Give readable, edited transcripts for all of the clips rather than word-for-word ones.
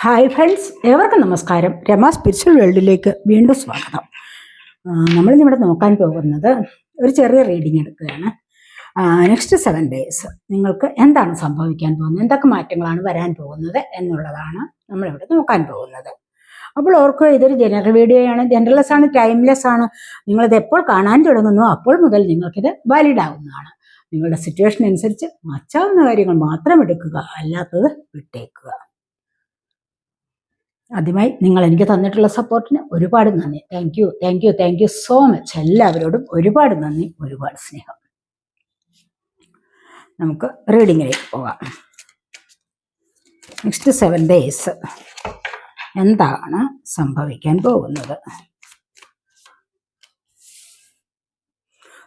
Hi friends, ഏവർക്കും നമസ്കാരം. Rama spiritual വേൾഡിലേക്ക് വീണ്ടും സ്വാഗതം. നമ്മളിന്നിവിടെ നോക്കാൻ പോകുന്നത് ഒരു ചെറിയ റീഡിങ് എടുക്കുകയാണ്. നെക്സ്റ്റ് 7 days നിങ്ങൾക്ക് എന്താണ് സംഭവിക്കാൻ പോകുന്നത്, എന്തൊക്കെ മാറ്റങ്ങളാണ് വരാൻ പോകുന്നത് എന്നുള്ളതാണ് നമ്മളിവിടെ നോക്കാൻ പോകുന്നത്. അപ്പോൾ ഓർക്കുക, ഇതൊരു ജനറൽ വീഡിയോ ആണ്, ജനറൽലെസ് ആണ്, ടൈംലെസ് ആണ്. നിങ്ങളിത് എപ്പോൾ കാണാൻ തുടങ്ങുന്നു അപ്പോൾ മുതൽ നിങ്ങൾക്കിത് വാലിഡ് ആവുന്നതാണ്. നിങ്ങളുടെ സിറ്റുവേഷൻ അനുസരിച്ച് മറ്റാവുന്ന കാര്യങ്ങൾ മാത്രം എടുക്കുക, അല്ലാത്തത് വിട്ടേക്കുക. ആദ്യമായി നിങ്ങൾ എനിക്ക് തന്നിട്ടുള്ള സപ്പോർട്ടിന് ഒരുപാട് നന്ദി. Thank you so much. എല്ലാവരോടും ഒരുപാട് നന്ദി, ഒരുപാട് സ്നേഹം. നമുക്ക് റീഡിങ്ങിലേക്ക് പോകാം. നെക്സ്റ്റ് 7 days എന്താണ് സംഭവിക്കാൻ പോകുന്നത്?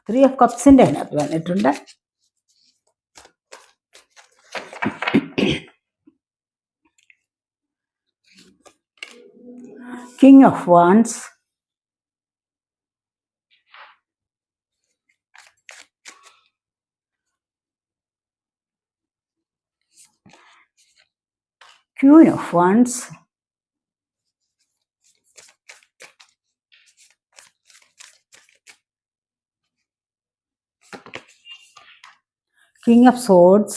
3 of Cupsന്റെ അതിനകത്ത് വന്നിട്ടുണ്ട്. King of Wands, Queen of Wands, King of Swords,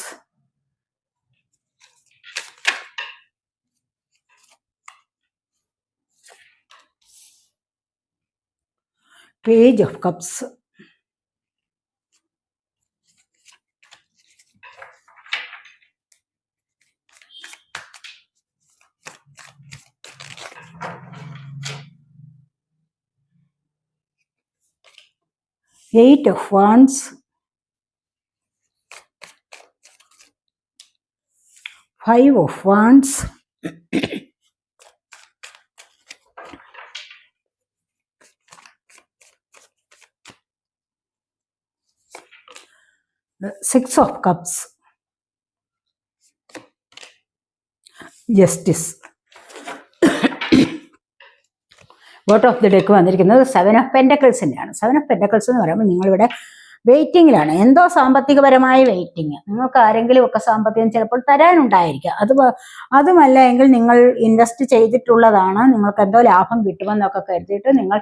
Page of Cups, Eight of Wands, Five of Wands, Six of Cups, Justice. Bottom of the deck വന്നിരിക്കുന്നത് 7 of Pentaclesൻ്റെയാണ്. 7 of Pentacles എന്ന് പറയുമ്പോൾ നിങ്ങളിവിടെ വെയിറ്റിങ്ങിലാണ്, എന്തോ സാമ്പത്തികപരമായ വെയിറ്റിംഗ്. നിങ്ങൾക്ക് ആരെങ്കിലും ഒക്കെ സാമ്പത്തികം ചിലപ്പോൾ തരാനുണ്ടായിരിക്കാം. അതുമല്ല എങ്കിൽ നിങ്ങൾ ഇൻവെസ്റ്റ് ചെയ്തിട്ടുള്ളതാണ്, നിങ്ങൾക്ക് എന്തോ ലാഭം കിട്ടുമെന്നൊക്കെ കരുതിയിട്ട് നിങ്ങൾ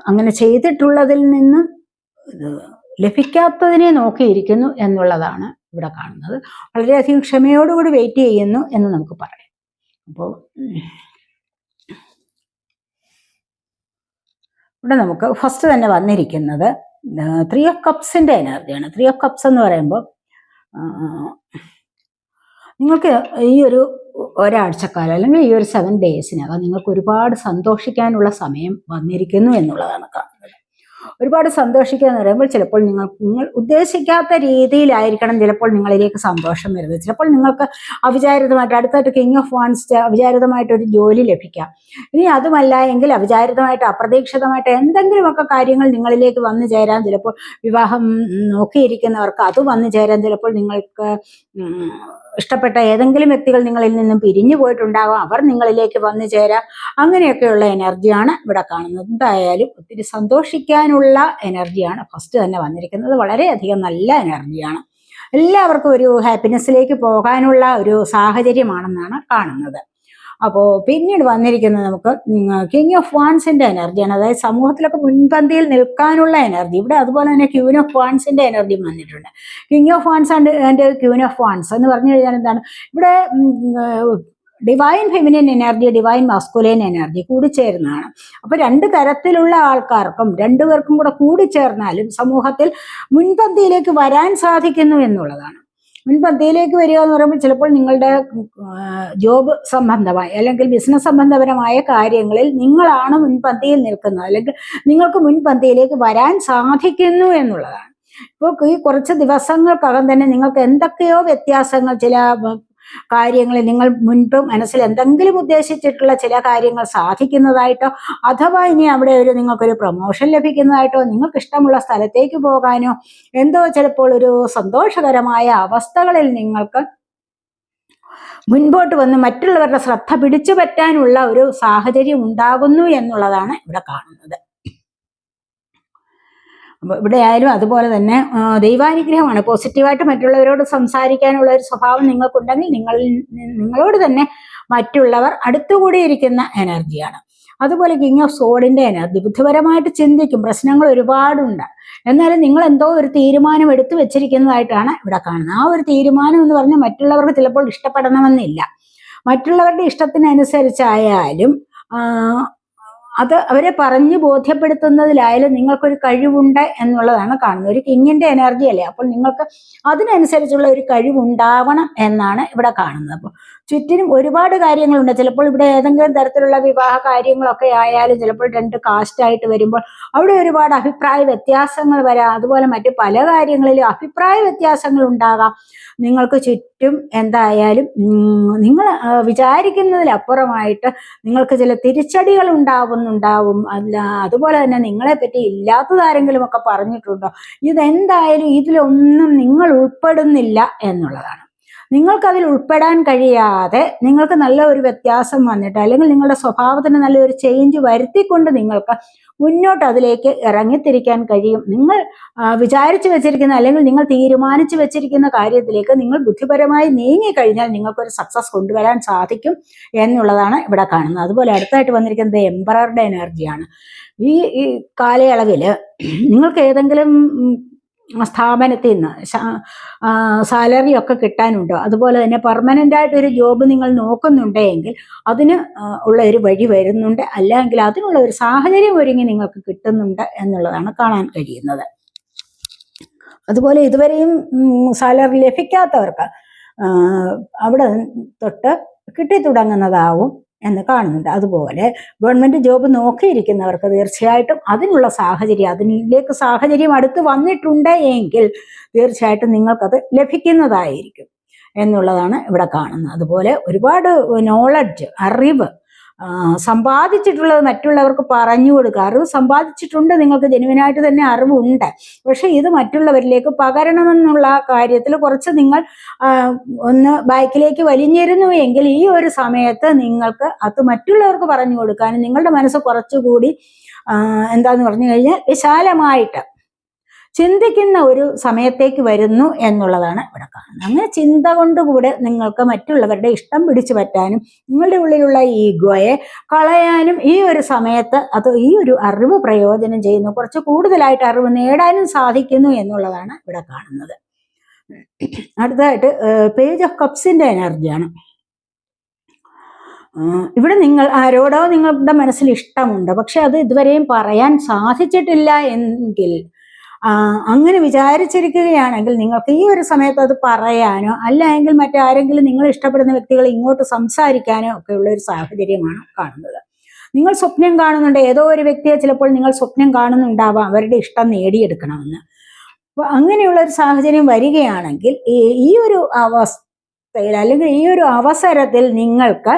അങ്ങനെ ചെയ്തിട്ടുള്ളതിൽ നിന്ന് ലഭിക്കാത്തതിനെ നോക്കിയിരിക്കുന്നു എന്നുള്ളതാണ് ഇവിടെ കാണുന്നത്. വളരെയധികം ക്ഷമയോടുകൂടി വെയിറ്റ് ചെയ്യുന്നു എന്ന് നമുക്ക് പറയാം. അപ്പോൾ ഇവിടെ നമുക്ക് ഫസ്റ്റ് തന്നെ വന്നിരിക്കുന്നത് 3 of Cupsൻ്റെ എനർജിയാണ്. 3 of Cups എന്ന് പറയുമ്പോൾ നിങ്ങൾക്ക് ഈ ഒരാഴ്ചക്കാലം അല്ലെങ്കിൽ ഈ ഒരു 7 daysനകം നിങ്ങൾക്ക് ഒരുപാട് സന്തോഷിക്കാനുള്ള സമയം വന്നിരിക്കുന്നു എന്നുള്ളതാണ് കാണുന്നത്. ഒരുപാട് സന്തോഷിക്കുക എന്ന് പറയുമ്പോൾ ചിലപ്പോൾ നിങ്ങൾ ഉദ്ദേശിക്കാത്ത രീതിയിലായിരിക്കണം ചിലപ്പോൾ നിങ്ങളിലേക്ക് സന്തോഷം വരുന്നത്. ചിലപ്പോൾ നിങ്ങൾക്ക് അവിചാരിതമായിട്ട് അടുത്തായിട്ട് കിങ് ഓഫ് വാൻസ് അവിചാരിതമായിട്ടൊരു ജോലി ലഭിക്കാം. ഇനി അതുമല്ല എങ്കിൽ അവിചാരിതമായിട്ട് അപ്രതീക്ഷിതമായിട്ട് എന്തെങ്കിലുമൊക്കെ കാര്യങ്ങൾ നിങ്ങളിലേക്ക് വന്നു ചേരാൻ, ചിലപ്പോൾ വിവാഹം നോക്കിയിരിക്കുന്നവർക്ക് അത് വന്നു ചേരാൻ, ചിലപ്പോൾ നിങ്ങൾക്ക് ഇഷ്ടപ്പെട്ട ഏതെങ്കിലും വ്യക്തികൾ നിങ്ങളിൽ നിന്നും പിരിഞ്ഞു പോയിട്ടുണ്ടാകാം, അവർ നിങ്ങളിലേക്ക് വന്നു ചേരാം. അങ്ങനെയൊക്കെയുള്ള എനർജിയാണ് ഇവിടെ കാണുന്നത്. എന്തായാലും ഒത്തിരി സന്തോഷിക്കാനുള്ള എനർജിയാണ് ഫസ്റ്റ് തന്നെ വന്നിരിക്കുന്നത്. വളരെയധികം നല്ല എനർജിയാണ്. എല്ലാവർക്കും ഒരു ഹാപ്പിനെസ്സിലേക്ക് പോകാനുള്ള ഒരു സാഹചര്യമാണെന്നാണ് കാണുന്നത്. അപ്പോൾ പിന്നീട് വന്നിരിക്കുന്നത് നമുക്ക് കിങ് ഓഫ് വാൻസിൻ്റെ എനർജിയാണ്. അതായത് സമൂഹത്തിലൊക്കെ മുൻപന്തിയിൽ നിൽക്കാനുള്ള എനർജി. ഇവിടെ അതുപോലെ തന്നെ ക്യൂൻ ഓഫ് വാൻസിൻ്റെ എനർജിയും വന്നിട്ടുണ്ട്. King of wands and queen of wands എന്ന് പറഞ്ഞു കഴിഞ്ഞാൽ എന്താണ്, ഇവിടെ divine feminine energy, divine masculine energy കൂടിച്ചേരുന്നതാണ്. അപ്പോൾ 2 തരത്തിലുള്ള ആൾക്കാർക്കും 2 പേർക്കും കൂടെ കൂടിച്ചേർന്നാലും സമൂഹത്തിൽ മുൻപന്തിയിലേക്ക് വരാൻ സാധിക്കുന്നു എന്നുള്ളതാണ്. മുൻപന്തിയിലേക്ക് വരിക എന്ന് പറയുമ്പോൾ ചിലപ്പോൾ നിങ്ങളുടെ ജോബ് സംബന്ധമായ അല്ലെങ്കിൽ ബിസിനസ് സംബന്ധപരമായ കാര്യങ്ങളിൽ നിങ്ങളാണ് മുൻപന്തിയിൽ നിൽക്കുന്നത്, അല്ലെങ്കിൽ നിങ്ങൾക്ക് മുൻപന്തിയിലേക്ക് വരാൻ സാധിക്കുന്നു എന്നുള്ളതാണ്. ഇപ്പോൾ ഈ കുറച്ച് ദിവസങ്ങൾക്കകം തന്നെ നിങ്ങൾക്ക് എന്തൊക്കെയോ വ്യത്യാസങ്ങൾ, ചില കാര്യങ്ങളിൽ നിങ്ങൾ മുൻപ് മനസ്സിൽ എന്തെങ്കിലും ഉദ്ദേശിച്ചിട്ടുള്ള ചില കാര്യങ്ങൾ സാധിക്കുന്നതായിട്ടോ, അഥവാ ഇനി അവിടെ നിങ്ങൾക്കൊരു പ്രൊമോഷൻ ലഭിക്കുന്നതായിട്ടോ, നിങ്ങൾക്ക് ഇഷ്ടമുള്ള സ്ഥലത്തേക്ക് പോകാനോ, എന്തോ ചിലപ്പോൾ ഒരു സന്തോഷകരമായ അവസ്ഥകളിൽ നിങ്ങൾക്ക് മുൻപോട്ട് വന്ന് മറ്റുള്ളവരുടെ ശ്രദ്ധ പിടിച്ചു പറ്റാനുള്ള ഒരു സാഹചര്യം ഉണ്ടാകുന്നു എന്നുള്ളതാണ് ഇവിടെ കാണുന്നത്. ഇവിടെ ആയാലും അതുപോലെ തന്നെ ദൈവാനുഗ്രഹമാണ്. പോസിറ്റീവായിട്ട് മറ്റുള്ളവരോട് സംസാരിക്കാനുള്ള ഒരു സ്വഭാവം നിങ്ങൾക്കുണ്ടെങ്കിൽ നിങ്ങളോട് തന്നെ മറ്റുള്ളവർ അടുത്തുകൂടിയിരിക്കുന്ന എനർജിയാണ്. അതുപോലെ കിങ് ഓഫ് സോഡിന്റെ എനർജി ബുദ്ധിപരമായിട്ട് ചിന്തിക്കും, പ്രശ്നങ്ങൾ ഒരുപാടുണ്ട്, എന്നാലും നിങ്ങൾ എന്തോ ഒരു തീരുമാനം എടുത്തു വെച്ചിരിക്കുന്നതായിട്ടാണ് ഇവിടെ കാണുന്നത്. ആ ഒരു തീരുമാനം എന്ന് പറഞ്ഞാൽ മറ്റുള്ളവർക്ക് ചിലപ്പോൾ ഇഷ്ടപ്പെടണമെന്നില്ല, മറ്റുള്ളവരുടെ ഇഷ്ടത്തിനനുസരിച്ചായാലും അത് അവരെ പറഞ്ഞ് ബോധ്യപ്പെടുത്തുന്നതിലായാലും നിങ്ങൾക്കൊരു കഴിവുണ്ട് എന്നുള്ളതാണ് കാണുന്നത്. ഒരു കിങ്ങിന്റെ എനർജി അല്ലേ, അപ്പോൾ നിങ്ങൾക്ക് അതിനനുസരിച്ചുള്ള ഒരു കഴിവുണ്ടാവണം എന്നാണ് ഇവിടെ കാണുന്നത്. അപ്പോൾ ചുറ്റിനും ഒരുപാട് കാര്യങ്ങളുണ്ട്. ചിലപ്പോൾ ഇവിടെ ഏതെങ്കിലും തരത്തിലുള്ള വിവാഹ കാര്യങ്ങളൊക്കെ ആയാലും ചിലപ്പോൾ രണ്ട് കാസ്റ്റായിട്ട് വരുമ്പോൾ അവിടെ ഒരുപാട് അഭിപ്രായ വ്യത്യാസങ്ങൾ വരാം. അതുപോലെ മറ്റു പല കാര്യങ്ങളിലും അഭിപ്രായ വ്യത്യാസങ്ങൾ ഉണ്ടാകാം. നിങ്ങൾക്ക് ചുറ്റും എന്തായാലും നിങ്ങൾ വിചാരിക്കുന്നതിലപ്പുറമായിട്ട് നിങ്ങൾക്ക് ചില തിരിച്ചടികൾ ഉണ്ടാവും. അല്ല, അതുപോലെ തന്നെ നിങ്ങളെ പറ്റി ഇല്ലാത്തതാരെങ്കിലും ഒക്കെ പറഞ്ഞിട്ടുണ്ടോ, ഇതെന്തായാലും ഇതിലൊന്നും നിങ്ങൾ ഉൾപ്പെടുന്നില്ല എന്നുള്ളതാണ്. നിങ്ങൾക്കതിൽ ഉൾപ്പെടാൻ കഴിയാതെ നിങ്ങൾക്ക് നല്ല ഒരു വ്യത്യാസം വന്നിട്ട് അല്ലെങ്കിൽ നിങ്ങളുടെ സ്വഭാവത്തിന് നല്ലൊരു ചേഞ്ച് വരുത്തിക്കൊണ്ട് നിങ്ങൾക്ക് മുന്നോട്ട് അതിലേക്ക് ഇറങ്ങിത്തിരിക്കാൻ കഴിയും. നിങ്ങൾ വിചാരിച്ചു വെച്ചിരിക്കുന്ന അല്ലെങ്കിൽ നിങ്ങൾ തീരുമാനിച്ചു വെച്ചിരിക്കുന്ന കാര്യത്തിലേക്ക് നിങ്ങൾ ബുദ്ധിപരമായി നീങ്ങിക്കഴിഞ്ഞാൽ നിങ്ങൾക്കൊരു സക്സസ് കൊണ്ടുവരാൻ സാധിക്കും എന്നുള്ളതാണ് ഇവിടെ കാണുന്നത്. അതുപോലെ അടുത്തായിട്ട് വന്നിരിക്കുന്നത് എംപററുടെ എനർജിയാണ്. ഈ കാലയളവിൽ നിങ്ങൾക്ക് ഏതെങ്കിലും സ്ഥാപനത്തിൽ നിന്ന് സാലറി ഒക്കെ കിട്ടാനുണ്ടോ, അതുപോലെ തന്നെ പെർമനൻ്റ് ആയിട്ടൊരു ജോബ് നിങ്ങൾ നോക്കുന്നുണ്ടെങ്കിൽ അതിന് ഉള്ള ഒരു വഴി വരുന്നുണ്ട്, അല്ലെങ്കിൽ അതിനുള്ള ഒരു സാഹചര്യം ഒരുങ്ങി നിങ്ങൾക്ക് കിട്ടുന്നുണ്ട് എന്നുള്ളതാണ് കാണാൻ കഴിയുന്നത്. അതുപോലെ ഇതുവരെയും സാലറി ലഭിക്കാത്തവർക്ക് അവിടെ തൊട്ട് കിട്ടിത്തുടങ്ങുന്നതാവും എന്ന് കാണുന്നുണ്ട്. അതുപോലെ ഗവൺമെന്റ് ജോബ് നോക്കിയിരിക്കുന്നവർക്ക് തീർച്ചയായിട്ടും അതിനുള്ള അതിലേക്ക് സാഹചര്യം അടുത്ത് വന്നിട്ടുണ്ട് എങ്കിൽ തീർച്ചയായിട്ടും നിങ്ങൾക്കത് ലഭിക്കുന്നതായിരിക്കും എന്നുള്ളതാണ് ഇവിടെ കാണുന്നത്. അതുപോലെ ഒരുപാട് നോളജ്, അറിവ് സമ്പാദിച്ചിട്ടുള്ളത് മറ്റുള്ളവർക്ക് പറഞ്ഞു കൊടുക്കുക. അറിവ് സമ്പാദിച്ചിട്ടുണ്ട്, നിങ്ങൾക്ക് ജെനുവിനായിട്ട് തന്നെ അറിവുണ്ട്, പക്ഷെ ഇത് മറ്റുള്ളവരിലേക്ക് പകരണമെന്നുള്ള കാര്യത്തിൽ കുറച്ച് നിങ്ങൾ ഒന്ന് ബാക്കിലേക്ക് വലിഞ്ഞിരുന്നു എങ്കിൽ ഈ ഒരു സമയത്ത് നിങ്ങൾക്ക് അത് മറ്റുള്ളവർക്ക് പറഞ്ഞു കൊടുക്കാനും നിങ്ങളുടെ മനസ്സ് കുറച്ചുകൂടി എന്താന്ന് പറഞ്ഞു കഴിഞ്ഞാൽ വിശാലമായിട്ട് ചിന്തിക്കുന്ന ഒരു സമയത്തേക്ക് വരുന്നു എന്നുള്ളതാണ് ഇവിടെ കാണുന്നത്. അങ്ങനെ ചിന്ത കൊണ്ടുകൂടെ നിങ്ങൾക്ക് മറ്റുള്ളവരുടെ ഇഷ്ടം പിടിച്ചു പറ്റാനും നിങ്ങളുടെ ഉള്ളിലുള്ള ഈഗോയെ കളയാനും ഈ ഒരു സമയത്ത് ഈ ഒരു അറിവ് പ്രയോജനം ചെയ്യുന്നു, കുറച്ച് കൂടുതലായിട്ട് അറിവ് നേടാനും സാധിക്കുന്നു എന്നുള്ളതാണ് ഇവിടെ കാണുന്നത്. അടുത്തതായിട്ട് പേജ് ഓഫ് കപ്സിന്റെ എനർജിയാണ്. ഇവിടെ നിങ്ങൾ ആരോടോ നിങ്ങളുടെ മനസ്സിൽ ഇഷ്ടമുണ്ട്, പക്ഷെ അത് ഇതുവരെയും പറയാൻ സാധിച്ചിട്ടില്ല എങ്കിൽ അങ്ങനെ വിചാരിച്ചിരിക്കുകയാണെങ്കിൽ നിങ്ങൾക്ക് ഈ ഒരു സമയത്ത് അത് പറയാനോ അല്ലെങ്കിൽ മറ്റാരെങ്കിലും നിങ്ങൾ ഇഷ്ടപ്പെടുന്ന വ്യക്തികൾ ഇങ്ങോട്ട് സംസാരിക്കാനോ ഒക്കെ ഉള്ള ഒരു സാഹചര്യമാണ് കാണുന്നത്. നിങ്ങൾ സ്വപ്നം കാണുന്നുണ്ട്, ഏതോ ഒരു വ്യക്തിയെ ചിലപ്പോൾ നിങ്ങൾ സ്വപ്നം കാണുന്നുണ്ടാവാം അവരുടെ ഇഷ്ടം നേടിയെടുക്കണമെന്ന്. അപ്പൊ അങ്ങനെയുള്ള ഒരു സാഹചര്യം വരികയാണെങ്കിൽ ഈ ഒരു അല്ലെങ്കിൽ ഈ ഒരു അവസരത്തിൽ നിങ്ങൾക്ക്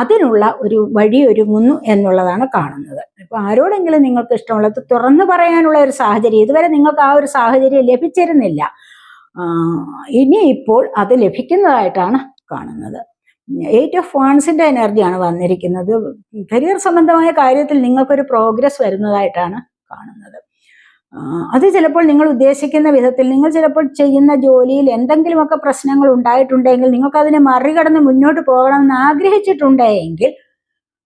അതിനുള്ള ഒരു വഴി ഒരുങ്ങുന്നു എന്നുള്ളതാണ് കാണുന്നത്. ഇപ്പൊ ആരോടെങ്കിലും നിങ്ങൾക്ക് ഇഷ്ടമുള്ളത് തുറന്നു പറയാനുള്ള ഒരു സാഹചര്യം ഇതുവരെ നിങ്ങൾക്ക് ആ ഒരു സാഹചര്യം ലഭിച്ചിരുന്നില്ല, ഇനി ഇപ്പോൾ അത് ലഭിക്കുന്നതായിട്ടാണ് കാണുന്നത്. 8 ഓഫ് വാൻസിന്റെ എനർജിയാണ് വന്നിരിക്കുന്നത്. കരിയർ സംബന്ധമായ കാര്യത്തിൽ നിങ്ങൾക്കൊരു പ്രോഗ്രസ് വരുന്നതായിട്ടാണ് കാണുന്നത്. അത് ചിലപ്പോൾ നിങ്ങൾ ഉദ്ദേശിക്കുന്ന വിധത്തിൽ നിങ്ങൾ ചിലപ്പോൾ ചെയ്യുന്ന ജോലിയിൽ എന്തെങ്കിലുമൊക്കെ പ്രശ്നങ്ങൾ ഉണ്ടായിട്ടുണ്ടെങ്കിൽ നിങ്ങൾക്ക് അതിനെ മറികടന്ന് മുന്നോട്ട് പോകണമെന്ന് ആഗ്രഹിച്ചിട്ടുണ്ടെങ്കിൽ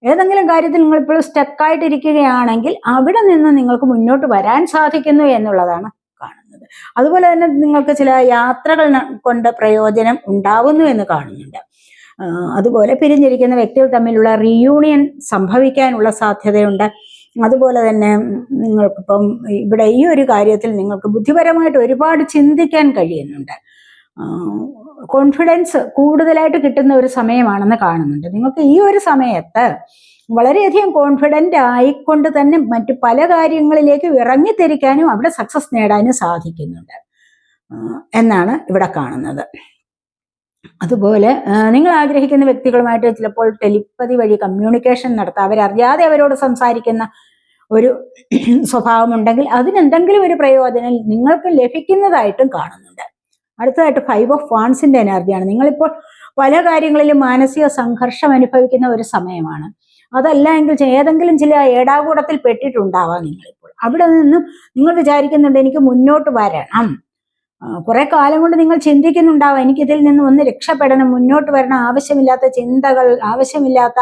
ഏതെങ്കിലും കാര്യത്തിൽ നിങ്ങൾ ഇപ്പോൾ സ്റ്റക്കായിട്ടിരിക്കുകയാണെങ്കിൽ അവിടെ നിന്ന് നിങ്ങൾക്ക് മുന്നോട്ട് വരാൻ സാധിക്കുന്നു എന്നുള്ളതാണ് കാണുന്നത്. അതുപോലെ തന്നെ നിങ്ങൾക്ക് ചില യാത്രകൾ കൊണ്ട് പ്രയോജനം ഉണ്ടാകുന്നു എന്ന് കാണുന്നുണ്ട്. അതുപോലെ പിരിഞ്ഞിരിക്കുന്ന വ്യക്തികൾ തമ്മിലുള്ള റീയൂണിയൻ സംഭവിക്കാനുള്ള സാധ്യതയുണ്ട്. അതുപോലെ തന്നെ നിങ്ങൾക്കിപ്പം ഇവിടെ ഈ ഒരു കാര്യത്തിൽ നിങ്ങൾക്ക് ബുദ്ധിപരമായിട്ട് ഒരുപാട് ചിന്തിക്കാൻ കഴിയുന്നുണ്ട്. കോൺഫിഡൻസ് കൂടുതലായിട്ട് കിട്ടുന്ന ഒരു സമയമാണെന്ന് കാണുന്നുണ്ട്. നിങ്ങൾക്ക് ഈ ഒരു സമയത്ത് വളരെയധികം കോൺഫിഡൻ്റ് ആയിക്കൊണ്ട് തന്നെ മറ്റു പല കാര്യങ്ങളിലേക്ക് ഇറങ്ങിത്തിരിക്കാനും അവിടെ സക്സസ് നേടാനും സാധിക്കുന്നുണ്ട് എന്നാണ് ഇവിടെ കാണുന്നത്. അതുപോലെ നിങ്ങൾ ആഗ്രഹിക്കുന്ന വ്യക്തികളുമായിട്ട് ചിലപ്പോൾ ടെലിപ്പതി വഴി കമ്മ്യൂണിക്കേഷൻ നടത്താം. അവരറിയാതെ അവരോട് സംസാരിക്കുന്ന ഒരു സ്വഭാവമുണ്ടെങ്കിൽ അതിനെന്തെങ്കിലും ഒരു പ്രയോജനം നിങ്ങൾക്ക് ലഭിക്കുന്നതായിട്ടും കാണുന്നുണ്ട്. അടുത്തതായിട്ട് 5 ഓഫ് വാൻസിന്റെ എനർജിയാണ്. നിങ്ങളിപ്പോൾ പല കാര്യങ്ങളിലും മാനസിക സംഘർഷം അനുഭവിക്കുന്ന ഒരു സമയമാണ്. അതല്ല എങ്കിൽ ഏതെങ്കിലും ചില ഏടാകൂടത്തിൽ പെട്ടിട്ടുണ്ടാവാം നിങ്ങളിപ്പോൾ. അവിടെ നിന്നും നിങ്ങൾ വിചാരിക്കുന്നുണ്ട് എനിക്ക് മുന്നോട്ട് വരണം, കുറെ കാലം കൊണ്ട് നിങ്ങൾ ചിന്തിക്കുന്നുണ്ടാവും, എനിക്കിതിൽ നിന്ന് ഒന്ന് രക്ഷപ്പെടണം, മുന്നോട്ട് വരണം, ആവശ്യമില്ലാത്ത ചിന്തകൾ, ആവശ്യമില്ലാത്ത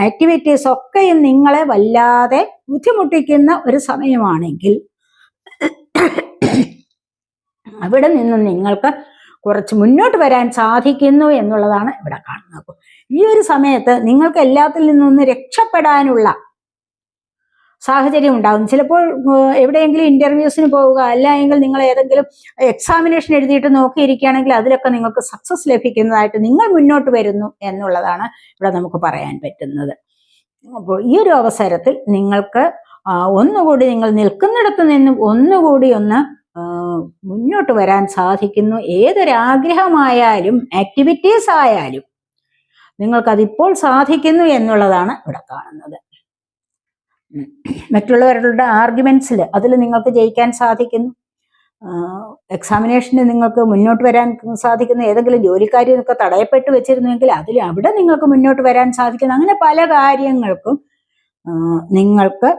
ആക്ടിവിറ്റീസ് ഒക്കെയും നിങ്ങളെ വല്ലാതെ ബുദ്ധിമുട്ടിക്കുന്ന ഒരു സമയമാണെങ്കിൽ അവിടെ നിന്നും നിങ്ങൾക്ക് കുറച്ച് മുന്നോട്ട് വരാൻ സാധിക്കുന്നു എന്നുള്ളതാണ് ഇവിടെ കാണുന്നത്. അപ്പോൾ ഈ ഒരു സമയത്ത് നിങ്ങൾക്ക് എല്ലാത്തിൽ നിന്നൊന്ന് രക്ഷപ്പെടാനുള്ള സാഹചര്യം ഉണ്ടാകും. ചിലപ്പോൾ എവിടെയെങ്കിലും ഇന്റർവ്യൂസിന് പോവുക, അല്ലെങ്കിൽ നിങ്ങൾ ഏതെങ്കിലും എക്സാമിനേഷൻ എഴുതിയിട്ട് നോക്കിയിരിക്കുകയാണെങ്കിൽ അതിലൊക്കെ നിങ്ങൾക്ക് സക്സസ് ലഭിക്കുന്നതായിട്ട് നിങ്ങൾ മുന്നോട്ട് വരുന്നു എന്നുള്ളതാണ് ഇവിടെ നമുക്ക് പറയാൻ പറ്റുന്നത്. അപ്പോൾ ഈ ഒരു അവസരത്തിൽ നിങ്ങൾക്ക് ഒന്നുകൂടി നിങ്ങൾ നിൽക്കുന്നിടത്ത് നിന്നും ഒന്നുകൂടി ഒന്ന് മുന്നോട്ട് വരാൻ സാധിക്കുന്നു. ഏതൊരാഗ്രഹമായാലും ആക്ടിവിറ്റീസ് ആയാലും നിങ്ങൾക്കതിപ്പോൾ സാധിക്കുന്നു എന്നുള്ളതാണ് ഇവിടെ കാണുന്നത്. മറ്റുള്ളവരുടെ ആർഗ്യുമെന്റ്സിൽ അതിൽ നിങ്ങൾക്ക് ജയിക്കാൻ സാധിക്കുന്നു. എക്സാമിനേഷന് നിങ്ങൾക്ക് മുന്നോട്ട് വരാൻ സാധിക്കുന്നു. ഏതെങ്കിലും ജോലിക്കാരിയൊക്കെ തടയപ്പെട്ട് വെച്ചിരുന്നുവെങ്കിൽ അവിടെ നിങ്ങൾക്ക് മുന്നോട്ട് വരാൻ സാധിക്കുന്നു. അങ്ങനെ പല കാര്യങ്ങൾക്കും നിങ്ങൾക്ക്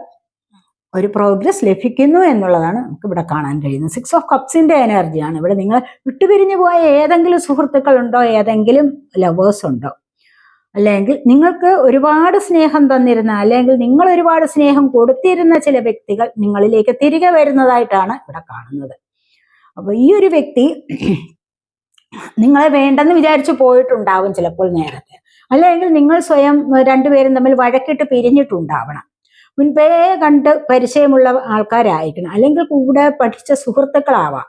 ഒരു പ്രോഗ്രസ് ലഭിക്കുന്നു എന്നുള്ളതാണ് നമുക്ക് ഇവിടെ കാണാൻ കഴിയുന്നത്. 6 ഓഫ് കപ്സിന്റെ എനർജിയാണ് ഇവിടെ. നിങ്ങൾ വിട്ടുപിരിഞ്ഞു പോയ ഏതെങ്കിലും സുഹൃത്തുക്കൾ ഉണ്ടോ, ഏതെങ്കിലും ലവേഴ്സ് ഉണ്ടോ, അല്ലെങ്കിൽ നിങ്ങൾക്ക് ഒരുപാട് സ്നേഹം തന്നിരുന്ന, അല്ലെങ്കിൽ നിങ്ങൾ ഒരുപാട് സ്നേഹം കൊടുത്തിരുന്ന ചില വ്യക്തികൾ നിങ്ങളിലേക്ക് തിരികെ വരുന്നതായിട്ടാണ് ഇവിടെ കാണുന്നത്. അപ്പൊ ഈ ഒരു വ്യക്തി നിങ്ങളെ വേണ്ടെന്ന് വിചാരിച്ചു പോയിട്ടുണ്ടാവും ചിലപ്പോൾ നേരത്തെ, അല്ലെങ്കിൽ നിങ്ങൾ സ്വയം രണ്ടുപേരും തമ്മിൽ വഴക്കിട്ട് പിരിഞ്ഞിട്ടുണ്ടാവണം. മുൻപേ കണ്ട് പരിചയമുള്ള ആൾക്കാരായിരിക്കണം, അല്ലെങ്കിൽ കൂടെ പഠിച്ച സുഹൃത്തുക്കളാവാം.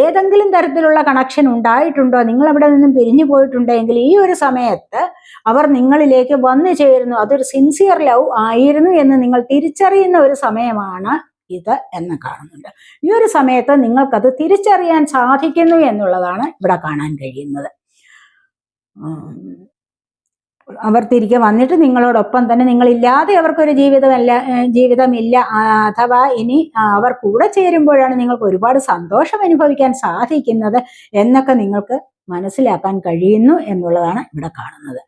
ഏതെങ്കിലും തരത്തിലുള്ള കണക്ഷൻ ഉണ്ടായിട്ടുണ്ടോ, നിങ്ങൾ അവിടെ നിന്നും പിരിഞ്ഞു പോയിട്ടുണ്ടെങ്കിൽ ഈ ഒരു സമയത്ത് അവർ നിങ്ങളിലേക്ക് വന്നു ചേരുന്നു. അതൊരു സിൻസിയർ ലവ് ആയിരുന്നു എന്ന് നിങ്ങൾ തിരിച്ചറിയുന്ന ഒരു സമയമാണ് ഇത് എന്ന് കാണുന്നുണ്ട്. ഈ ഒരു സമയത്ത് നിങ്ങൾക്കത് തിരിച്ചറിയാൻ സാധിക്കുന്നു എന്നുള്ളതാണ് ഇവിടെ കാണാൻ കഴിയുന്നത്. അവർ തിരികെ വന്നിട്ട് നിങ്ങളോടൊപ്പം തന്നെ, നിങ്ങളില്ലാതെ അവർക്കൊരു ജീവിതമില്ല, അഥവാ ഇനി അവർ കൂടെ ചേരുമ്പോഴാണ് നിങ്ങൾക്ക് ഒരുപാട് സന്തോഷം അനുഭവിക്കാൻ സാധിക്കുന്നത് എന്നൊക്കെ നിങ്ങൾക്ക് മനസ്സിലാക്കാൻ കഴിയുന്നു എന്നുള്ളതാണ് ഇവിടെ കാണുന്നത്.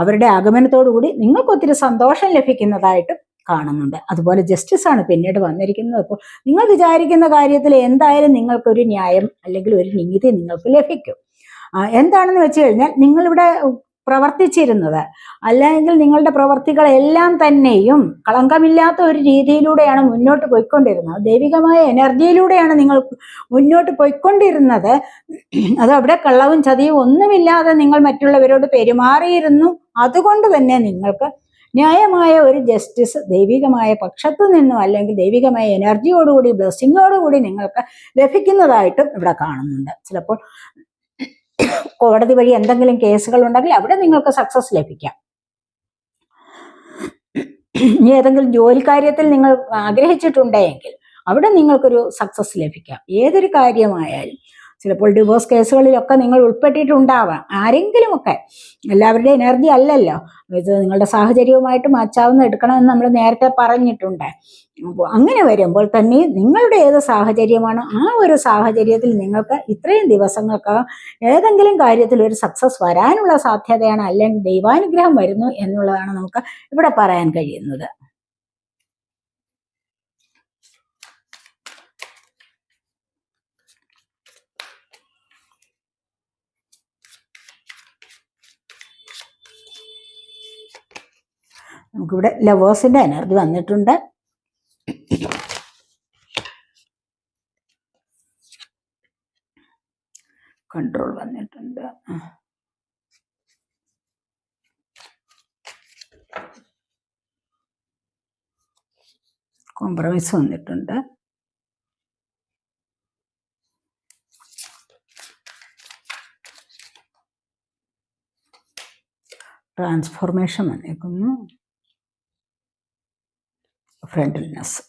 അവരുടെ ആഗമനത്തോടുകൂടി നിങ്ങൾക്ക് ഒത്തിരി സന്തോഷം ലഭിക്കുന്നതായിട്ട് കാണുന്നുണ്ട്. അതുപോലെ ജസ്റ്റിസ് ആണ് പിന്നീട് വന്നിരിക്കുന്നത്. അപ്പോൾ നിങ്ങൾ വിചാരിക്കുന്ന കാര്യത്തിൽ എന്തായാലും നിങ്ങൾക്കൊരു ന്യായം അല്ലെങ്കിൽ ഒരു നീതി നിങ്ങൾക്ക് ലഭിക്കും. എന്താണെന്ന് വെച്ച് കഴിഞ്ഞാൽ, നിങ്ങളിവിടെ പ്രവർത്തിച്ചിരുന്നത്, അല്ലെങ്കിൽ നിങ്ങളുടെ പ്രവർത്തികളെല്ലാം തന്നെയും കളങ്കമില്ലാത്ത ഒരു രീതിയിലൂടെയാണ് മുന്നോട്ട് പോയിക്കൊണ്ടിരുന്നത്. ദൈവികമായ എനർജിയിലൂടെയാണ് നിങ്ങൾ മുന്നോട്ട് പോയിക്കൊണ്ടിരുന്നത്. അത് അവിടെ കള്ളവും ചതിയും ഒന്നുമില്ലാതെ നിങ്ങൾ മറ്റുള്ളവരോട് പെരുമാറിയിരുന്നു. അതുകൊണ്ട് തന്നെ നിങ്ങൾക്ക് ന്യായമായ ഒരു ജസ്റ്റിസ് ദൈവികമായ പക്ഷത്തു നിന്നും, അല്ലെങ്കിൽ ദൈവികമായ എനർജിയോടുകൂടി, ബ്ലെസ്സിങ്ങോടുകൂടി നിങ്ങൾക്ക് ലഭിക്കുന്നതായിട്ടും ഇവിടെ കാണുന്നുണ്ട്. ചിലപ്പോൾ കോടതി വഴി എന്തെങ്കിലും കേസുകൾ ഉണ്ടെങ്കിൽ അവിടെ നിങ്ങൾക്ക് സക്സസ് ലഭിക്കാം. ഇനി ഏതെങ്കിലും ജോലി കാര്യത്തിൽ നിങ്ങൾ ആഗ്രഹിച്ചിട്ടുണ്ടെങ്കിൽ അവിടെ നിങ്ങൾക്കൊരു സക്സസ് ലഭിക്കാം. ഏതൊരു കാര്യമായാലും, ചിലപ്പോൾ ഡിവോഴ്സ് കേസുകളിലൊക്കെ നിങ്ങൾ ഉൾപ്പെട്ടിട്ടുണ്ടാവാം. ആരെങ്കിലുമൊക്കെ, എല്ലാവരുടെയും എനർജി അല്ലല്ലോ ഇത്. നിങ്ങളുടെ സാഹചര്യവുമായിട്ട് മാച്ചാവുന്ന എടുക്കണമെന്ന് നമ്മൾ നേരത്തെ പറഞ്ഞിട്ടുണ്ട്. അപ്പോൾ അങ്ങനെ വരുമ്പോൾ തന്നെ നിങ്ങളുടെ ഏത് സാഹചര്യമാണോ ആ ഒരു സാഹചര്യത്തിൽ നിങ്ങൾക്ക് ഇത്രയും ദിവസങ്ങൾക്കകം ഏതെങ്കിലും കാര്യത്തിൽ ഒരു സക്സസ് വരാനുള്ള സാധ്യതയാണ്, അല്ലെങ്കിൽ ദൈവാനുഗ്രഹം വരുന്നു എന്നുള്ളതാണ് നമുക്ക് ഇവിടെ പറയാൻ കഴിയുന്നത്. നമുക്കിവിടെ ലവേഴ്സിന്റെ എനർജി വന്നിട്ടുണ്ട്. കൺട്രോൾ വന്നിട്ടുണ്ട്. കോംപ്രമൈസ് വന്നിട്ടുണ്ട്. ട്രാൻസ്ഫോർമേഷൻ വന്നേക്കുന്നു. Friendliness.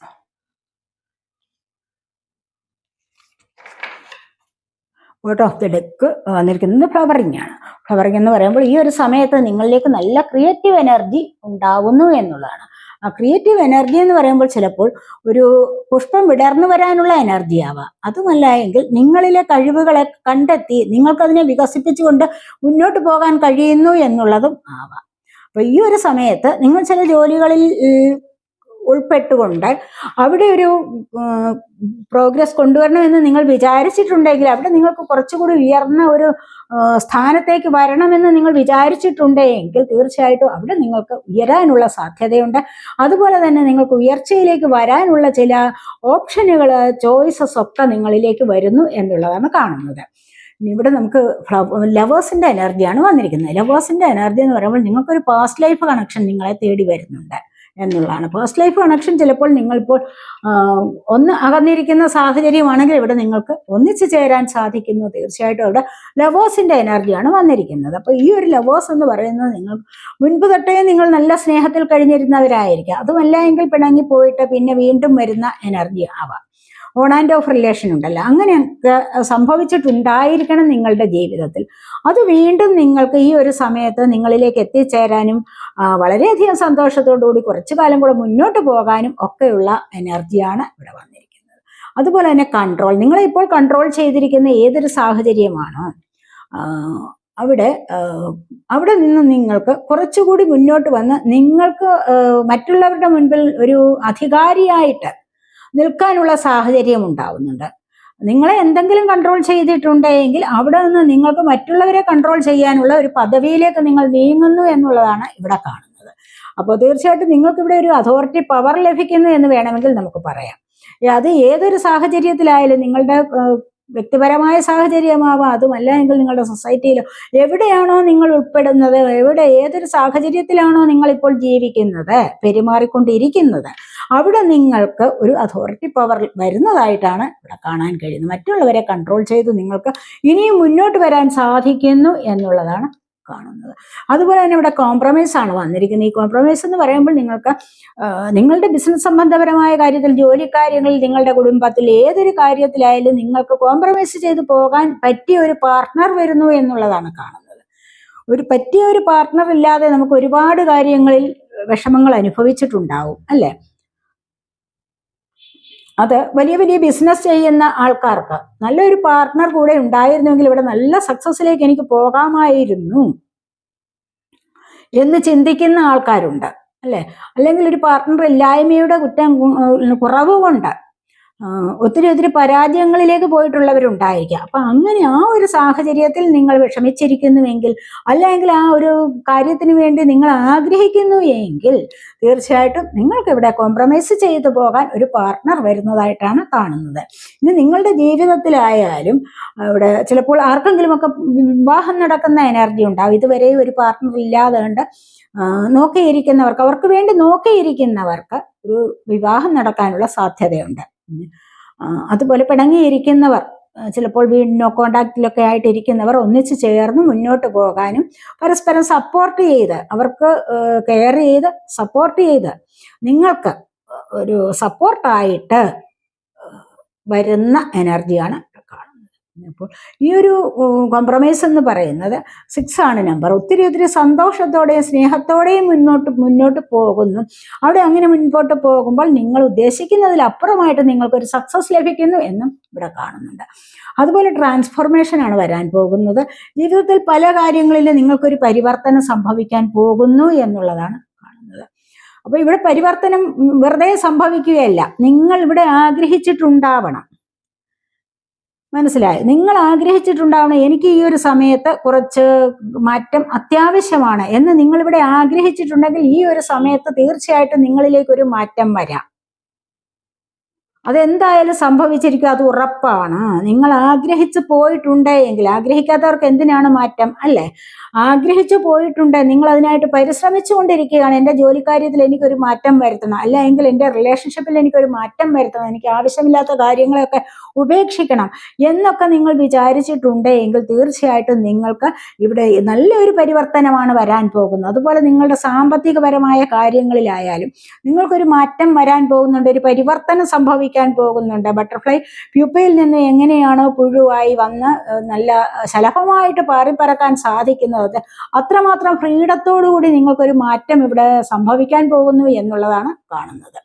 Out of the deck വന്നിരിക്കുന്നത് ഫ്ലവറിംഗ് ആണ്. ഫ്ലവറിംഗ് എന്ന് പറയുമ്പോൾ ഈ ഒരു സമയത്ത് നിങ്ങളിലേക്ക് നല്ല ക്രിയേറ്റീവ് എനർജി ഉണ്ടാവുന്നു എന്നുള്ളതാണ്. ആ ക്രിയേറ്റീവ് എനർജി എന്ന് പറയുമ്പോൾ ചിലപ്പോൾ ഒരു പുഷ്പം വിടർന്നു വരാനുള്ള എനർജി ആവാം. അതുമല്ല എങ്കിൽ നിങ്ങളിലെ കഴിവുകളെ കണ്ടെത്തി നിങ്ങൾക്കതിനെ വികസിപ്പിച്ചുകൊണ്ട് മുന്നോട്ട് പോകാൻ കഴിയുന്നു എന്നുള്ളതും ആവാം. അപ്പൊ ഈ ഒരു സമയത്ത് നിങ്ങൾ ചില ജോലികളിൽ ഉൾപ്പെട്ടുകൊണ്ട് അവിടെ ഒരു പ്രോഗ്രസ് കൊണ്ടുവരണമെന്ന് നിങ്ങൾ വിചാരിച്ചിട്ടുണ്ടെങ്കിൽ, അവിടെ നിങ്ങൾക്ക് കുറച്ചുകൂടി ഉയർന്ന ഒരു സ്ഥാനത്തേക്ക് വരണമെന്ന് നിങ്ങൾ വിചാരിച്ചിട്ടുണ്ടെങ്കിൽ തീർച്ചയായിട്ടും അവിടെ നിങ്ങൾക്ക് ഉയരാനുള്ള സാധ്യതയുണ്ട്. അതുപോലെ തന്നെ നിങ്ങൾക്ക് ഉയർച്ചയിലേക്ക് വരാനുള്ള ചില ഓപ്ഷനുകൾ, ചോയ്സസ് ഒക്കെ നിങ്ങളിലേക്ക് വരുന്നു എന്നുള്ളതാണ് കാണുന്നത്. ഇവിടെ നമുക്ക് ലവേഴ്സിന്റെ എനർജിയാണ് വന്നിരിക്കുന്നത്. ലവേഴ്സിന്റെ എനർജി എന്ന് പറയുമ്പോൾ നിങ്ങൾക്കൊരു പാസ്റ്റ് ലൈഫ് കണക്ഷൻ നിങ്ങളെ തേടി വരുന്നുണ്ട് എന്നുള്ളതാണ്. പാസ്റ്റ് ലൈഫ് കണക്ഷൻ ചിലപ്പോൾ നിങ്ങളിപ്പോൾ ഒന്ന് അകന്നിരിക്കുന്ന സാഹചര്യമാണെങ്കിൽ ഇവിടെ നിങ്ങൾക്ക് ഒന്നിച്ചു ചേരാൻ സാധിക്കുന്നു. തീർച്ചയായിട്ടും അവിടെ ലവേഴ്സിന്റെ എനർജിയാണ് വന്നിരിക്കുന്നത്. അപ്പോൾ ഈ ഒരു ലവേഴ്സ് എന്ന് പറയുന്നത് നിങ്ങൾ മുൻപ് തൊട്ടേ നിങ്ങൾ നല്ല സ്നേഹത്തിൽ കഴിഞ്ഞിരുന്നവരായിരിക്കാം. അതുമല്ല എങ്കിൽ പിണങ്ങി പോയിട്ട് പിന്നെ വീണ്ടും വരുന്ന എനർജി ആവാം. ഓൺ ആൻഡ് ഓഫ് റിലേഷൻ ഉണ്ടല്ലോ, അങ്ങനെയൊക്കെ സംഭവിച്ചിട്ടുണ്ടായിരിക്കണം നിങ്ങളുടെ ജീവിതത്തിൽ. അത് വീണ്ടും നിങ്ങൾക്ക് ഈ ഒരു സമയത്ത് നിങ്ങളിലേക്ക് എത്തിച്ചേരാനും വളരെയധികം സന്തോഷത്തോടുകൂടി കുറച്ചു കാലം കൂടെ മുന്നോട്ട് പോകാനും ഒക്കെയുള്ള എനർജിയാണ് ഇവിടെ വന്നിരിക്കുന്നത്. അതുപോലെ തന്നെ കൺട്രോൾ, നിങ്ങളെ ഇപ്പോൾ കൺട്രോൾ ചെയ്തിരിക്കുന്ന ഏതൊരു സാഹചര്യമാണോ അവിടെ നിന്ന് നിങ്ങൾക്ക് കുറച്ചുകൂടി മുന്നോട്ട് വന്ന് നിങ്ങൾക്ക് മറ്റുള്ളവരുടെ മുൻപിൽ ഒരു അധികാരിയായിട്ട് നിൽക്കാനുള്ള സാഹചര്യം ഉണ്ടാവുന്നുണ്ട്. നിങ്ങളെ എന്തെങ്കിലും കൺട്രോൾ ചെയ്തിട്ടുണ്ടെങ്കിൽ അവിടെ നിന്ന് നിങ്ങൾക്ക് മറ്റുള്ളവരെ കൺട്രോൾ ചെയ്യാനുള്ള ഒരു പദവിയിലേക്ക് നിങ്ങൾ നീങ്ങുന്നു എന്നുള്ളതാണ് ഇവിടെ കാണുന്നത്. അപ്പോൾ തീർച്ചയായിട്ടും നിങ്ങൾക്ക് ഇവിടെ ഒരു അതോറിറ്റി പവർ ലഭിക്കുന്നു എന്ന് വേണമെങ്കിൽ നമുക്ക് പറയാം. അത് ഏതൊരു സാഹചര്യത്തിലായാലും, നിങ്ങളുടെ വ്യക്തിപരമായ സാഹചര്യമാവാം, അതുമല്ല എങ്കിൽ നിങ്ങളുടെ സൊസൈറ്റിയിലോ എവിടെയാണോ നിങ്ങൾ ഉൾപ്പെടുന്നത്, ഏതൊരു സാഹചര്യത്തിലാണോ നിങ്ങൾ ഇപ്പോൾ ജീവിക്കുന്നത്, പെരുമാറിക്കൊണ്ടിരിക്കുന്നത്, അവിടെ നിങ്ങൾക്ക് ഒരു അതോറിറ്റി പവർ വരുന്നതായിട്ടാണ് ഇവിടെ കാണാൻ കഴിയുന്നത്. മറ്റുള്ളവരെ കൺട്രോൾ ചെയ്ത് നിങ്ങൾക്ക് ഇനിയും മുന്നോട്ട് വരാൻ സാധിക്കുന്നു എന്നുള്ളതാണ് കാണുന്നത്. അതുപോലെ തന്നെ ഇവിടെ കോംപ്രമൈസ് ആണ് വന്നിരിക്കുന്നത്. ഈ കോംപ്രമൈസ് എന്ന് പറയുമ്പോൾ നിങ്ങൾക്ക് നിങ്ങളുടെ ബിസിനസ് സംബന്ധപരമായ കാര്യത്തിൽ, ജോലി കാര്യങ്ങളിൽ, നിങ്ങളുടെ കുടുംബത്തിൽ ഏതൊരു കാര്യത്തിലായാലും നിങ്ങൾക്ക് കോംപ്രമൈസ് ചെയ്ത് പോകാൻ പറ്റിയ ഒരു പാർട്ട്ണർ വരുന്നു എന്നുള്ളതാണ് കാണുന്നത്. പറ്റിയ ഒരു പാർട്ട്ണർ ഇല്ലാതെ നമുക്ക് ഒരുപാട് കാര്യങ്ങളിൽ വിഷമങ്ങൾ അനുഭവിച്ചിട്ടുണ്ടാവും അല്ലേ? അത് വലിയ വലിയ ബിസിനസ് ചെയ്യുന്ന ആൾക്കാർക്ക് നല്ലൊരു പാർട്ട്ണർ കൂടെ ഉണ്ടായിരുന്നെങ്കിൽ ഇവിടെ നല്ല സക്സസിലേക്ക് എനിക്ക് പോകാമായിരുന്നു എന്ന് ചിന്തിക്കുന്ന ആൾക്കാരുണ്ട് അല്ലേ? അല്ലെങ്കിൽ ഒരു പാർട്ട്ണർ ഇല്ലായ്മയുടെ കുറവ് കൊണ്ട് ഒത്തിരി പരാജയങ്ങളിലേക്ക് പോയിട്ടുള്ളവരുണ്ടായിരിക്കാം. അപ്പൊ അങ്ങനെ ആ ഒരു സാഹചര്യത്തിൽ നിങ്ങൾ വിഷമിച്ചിരിക്കുന്നുവെങ്കിൽ, അല്ലെങ്കിൽ ആ ഒരു കാര്യത്തിന് വേണ്ടി നിങ്ങൾ ആഗ്രഹിക്കുന്നു എങ്കിൽ തീർച്ചയായിട്ടും നിങ്ങൾക്ക് ഇവിടെ കോംപ്രമൈസ് ചെയ്തു പോകാൻ ഒരു പാർട്ട്ണർ വരുന്നതായിട്ടാണ് കാണുന്നത്. ഇനി നിങ്ങളുടെ ജീവിതത്തിലായാലും ഇവിടെ ചിലപ്പോൾ ആർക്കെങ്കിലുമൊക്കെ വിവാഹം നടക്കുന്ന എനർജി ഉണ്ടാവും. ഇതുവരെ ഒരു പാർട്ട്ണർ ഇല്ലാതെ കൊണ്ട് നോക്കിയിരിക്കുന്നവർക്ക്, അവർക്ക് വേണ്ടി നോക്കിയിരിക്കുന്നവർക്ക് ഒരു വിവാഹം നടക്കാനുള്ള സാധ്യതയുണ്ട്. അതുപോലെ പിണങ്ങിയിരിക്കുന്നവർ, ചിലപ്പോൾ നോ കോണ്ടാക്റ്റിലൊക്കെ ആയിട്ടിരിക്കുന്നവർ ഒന്നിച്ചു ചേർന്ന് മുന്നോട്ട് പോകാനും പരസ്പരം സപ്പോർട്ട് ചെയ്ത്, അവർക്ക് കെയർ ചെയ്ത് സപ്പോർട്ട് ചെയ്ത് നിങ്ങൾക്ക് ഒരു സപ്പോർട്ടായിട്ട് വരുന്ന എനർജിയാണ് കാണുന്നത്. അപ്പോൾ ഈ ഒരു കോംപ്രമൈസ് എന്ന് പറയുന്നത് 6 ആണ് നമ്പർ. ഒത്തിരി സന്തോഷത്തോടെയും സ്നേഹത്തോടെയും മുന്നോട്ട് പോകുന്നു. അവിടെ അങ്ങനെ മുൻപോട്ട് പോകുമ്പോൾ നിങ്ങൾ ഉദ്ദേശിക്കുന്നതിലപ്പുറമായിട്ട് നിങ്ങൾക്കൊരു സക്സസ് ലഭിക്കുന്നു എന്നും ഇവിടെ കാണുന്നുണ്ട്. അതുപോലെ ട്രാൻസ്ഫോർമേഷൻ ആണ് വരാൻ പോകുന്നത്. ജീവിതത്തിൽ പല കാര്യങ്ങളിലും നിങ്ങൾക്കൊരു പരിവർത്തനം സംഭവിക്കാൻ പോകുന്നു എന്നുള്ളതാണ് കാണുന്നത്. അപ്പൊ ഇവിടെ പരിവർത്തനം വെറുതെ സംഭവിക്കുകയല്ല, നിങ്ങൾ ഇവിടെ ആഗ്രഹിച്ചിട്ടുണ്ടാവണം. മനസ്സിലായി? നിങ്ങൾ ആഗ്രഹിച്ചിട്ടുണ്ടാവണം, എനിക്ക് ഈ ഒരു സമയത്ത് കുറച്ച് മാറ്റം അത്യാവശ്യമാണ് എന്ന് നിങ്ങളിവിടെ ആഗ്രഹിച്ചിട്ടുണ്ടെങ്കിൽ ഈ ഒരു സമയത്ത് തീർച്ചയായിട്ടും നിങ്ങളിലേക്ക് ഒരു മാറ്റം വരാം. അതെന്തായാലും സംഭവിച്ചിരിക്കും, അത് ഉറപ്പാണ്. നിങ്ങൾ ആഗ്രഹിച്ചു പോയിട്ടുണ്ടെങ്കിൽ, ആഗ്രഹിക്കാത്തവർക്ക് എന്തിനാണ് മാറ്റം അല്ലേ? ആഗ്രഹിച്ചു പോയിട്ടുണ്ട്, നിങ്ങൾ അതിനായിട്ട് പരിശ്രമിച്ചുകൊണ്ടിരിക്കുകയാണ്. എൻ്റെ ജോലിക്കാര്യത്തിൽ എനിക്കൊരു മാറ്റം വരുത്തണം, അല്ല എങ്കിൽ എൻ്റെ റിലേഷൻഷിപ്പിൽ എനിക്കൊരു മാറ്റം വരുത്തണം, എനിക്ക് ആവശ്യമില്ലാത്ത കാര്യങ്ങളൊക്കെ ഉപേക്ഷിക്കണം എന്നൊക്കെ നിങ്ങൾ വിചാരിച്ചിട്ടുണ്ടെങ്കിൽ തീർച്ചയായിട്ടും നിങ്ങൾക്ക് ഇവിടെ നല്ലൊരു പരിവർത്തനമാണ് വരാൻ പോകുന്നത്. അതുപോലെ നിങ്ങളുടെ സാമ്പത്തികപരമായ കാര്യങ്ങളിലായാലും നിങ്ങൾക്കൊരു മാറ്റം വരാൻ പോകുന്നുണ്ട്, ഒരു പരിവർത്തനം സംഭവിക്കാൻ പോകുന്നുണ്ട്. ബട്ടർഫ്ലൈ പ്യൂപ്പയിൽ നിന്ന് എങ്ങനെയാണോ പുഴുവായി വന്ന് നല്ല ശലഭമായിട്ട് പാറിപ്പറക്കാൻ സാധിക്കുന്നത്, അത്രമാത്രം ഫ്രീഡത്തോടുകൂടി നിങ്ങൾക്കൊരു മാറ്റം ഇവിടെ സംഭവിക്കാൻ പോകുന്നു എന്നുള്ളതാണ് കാണുന്നത്.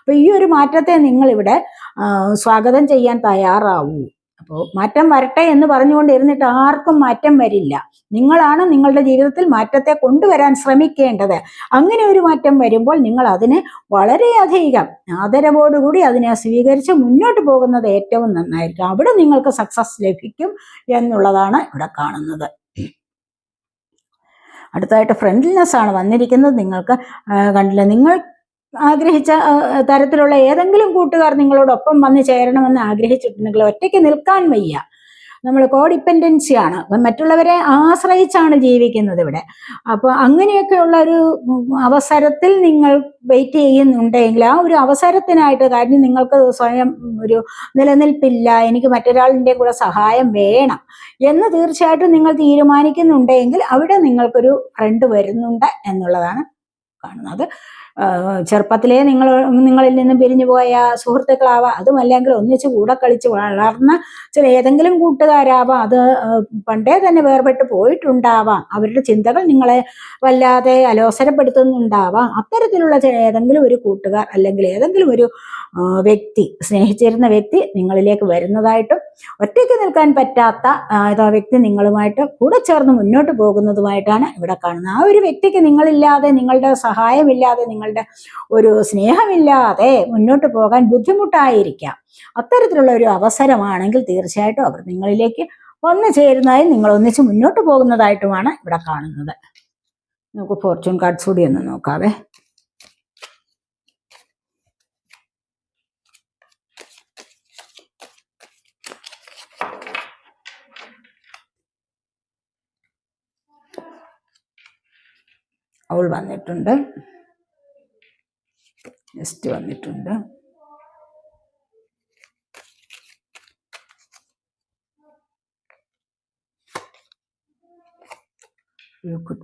അപ്പൊ ഈ ഒരു മാറ്റത്തെ നിങ്ങൾ ഇവിടെ സ്വാഗതം ചെയ്യാൻ തയ്യാറാവൂ. അപ്പോൾ മാറ്റം വരട്ടെ എന്ന് പറഞ്ഞുകൊണ്ടിരുന്നിട്ട് ആർക്കും മാറ്റം വരില്ല. നിങ്ങളാണ് നിങ്ങളുടെ ജീവിതത്തിൽ മാറ്റത്തെ കൊണ്ടുവരാൻ ശ്രമിക്കേണ്ടത്. അങ്ങനെ ഒരു മാറ്റം വരുമ്പോൾ നിങ്ങൾ അതിനെ വളരെയധികം ആദരവോടുകൂടി അതിനെ സ്വീകരിച്ച് മുന്നോട്ട് പോകുന്നത് ഏറ്റവും നന്നായിരിക്കും. അവിടെ നിങ്ങൾക്ക് സക്സസ് ലഭിക്കും എന്നുള്ളതാണ് ഇവിടെ കാണുന്നത്. അടുത്തായിട്ട് ഫ്രണ്ട്ലിനെസ് ആണ് വന്നിരിക്കുന്നത്. നിങ്ങൾക്ക് കണ്ടില്ല, നിങ്ങൾ ആഗ്രഹിച്ച തരത്തിലുള്ള ഏതെങ്കിലും കൂട്ടുകാർ നിങ്ങളോടൊപ്പം വന്ന് ചേരണമെന്ന് ആഗ്രഹിച്ചിട്ടുണ്ടെങ്കിൽ ഒറ്റയ്ക്ക് നിൽക്കാൻ വയ്യ. നമ്മൾ കോഡിപ്പെൻഡൻസിയാണ്, മറ്റുള്ളവരെ ആശ്രയിച്ചാണ് ജീവിക്കുന്നത് ഇവിടെ. അപ്പോൾ അങ്ങനെയൊക്കെയുള്ള ഒരു അവസരത്തിൽ നിങ്ങൾ വെയിറ്റ് ചെയ്യുന്നുണ്ടെങ്കിൽ ആ ഒരു അവസരത്തിനായിട്ട്, കാര്യം നിങ്ങൾക്ക് സ്വയം ഒരു നിലനിൽപ്പില്ല, എനിക്ക് മറ്റൊരാളിൻ്റെ കൂടെ സഹായം വേണം എന്ന് തീർച്ചയായിട്ടും നിങ്ങൾ തീരുമാനിക്കുന്നുണ്ടെങ്കിൽ അവിടെ നിങ്ങൾക്കൊരു ഫ്രണ്ട് വരുന്നുണ്ട് എന്നുള്ളതാണ് കാണുന്നത്. ചെറുപ്പത്തിലേ നിങ്ങളിൽ നിന്ന് പിരിഞ്ഞു പോയ സുഹൃത്തുക്കളാവാം, അതുമല്ലെങ്കിൽ ഒന്നിച്ച് കൂടെ കളിച്ച് വളർന്ന ചില ഏതെങ്കിലും കൂട്ടുകാരാവാം, അത് പണ്ടേ തന്നെ വേർപെട്ട് പോയിട്ടുണ്ടാവാം, അവരുടെ ചിന്തകൾ നിങ്ങളെ വല്ലാതെ അലോസരപ്പെടുത്തുന്നുണ്ടാവാം. അത്തരത്തിലുള്ള ഏതെങ്കിലും ഒരു കൂട്ടുകാർ അല്ലെങ്കിൽ ഏതെങ്കിലും ഒരു വ്യക്തി, സ്നേഹിച്ചിരുന്ന വ്യക്തി നിങ്ങളിലേക്ക് വരുന്നതായിട്ടും ഒറ്റയ്ക്ക് നിൽക്കാൻ പറ്റാത്ത വ്യക്തി നിങ്ങളുമായിട്ട് കൂടെ ചേർന്ന് മുന്നോട്ട് പോകുന്നതുമായിട്ടാണ് ഇവിടെ കാണുന്നത്. ആ ഒരു വ്യക്തിക്ക് നിങ്ങളില്ലാതെ, നിങ്ങളുടെ സഹായമില്ലാതെ, നിങ്ങളുടെ ഒരു സ്നേഹമില്ലാതെ മുന്നോട്ട് പോകാൻ ബുദ്ധിമുട്ടായിരിക്കാം. അത്തരത്തിലുള്ള ഒരു അവസരമാണെങ്കിൽ തീർച്ചയായിട്ടും അവർ നിങ്ങളിലേക്ക് വന്നു ചേരുന്നതായും നിങ്ങൾ ഒന്നിച്ച് മുന്നോട്ട് പോകുന്നതായിട്ടുമാണ് ഇവിടെ കാണുന്നത്. നമുക്ക് ഫോർച്യൂൺ കാർഡ്സ് കൂടി ഒന്ന് നോക്കാവേ. അവൾ വന്നിട്ടുണ്ട്, നെക്സ്റ്റ് വന്നിട്ടുണ്ട്,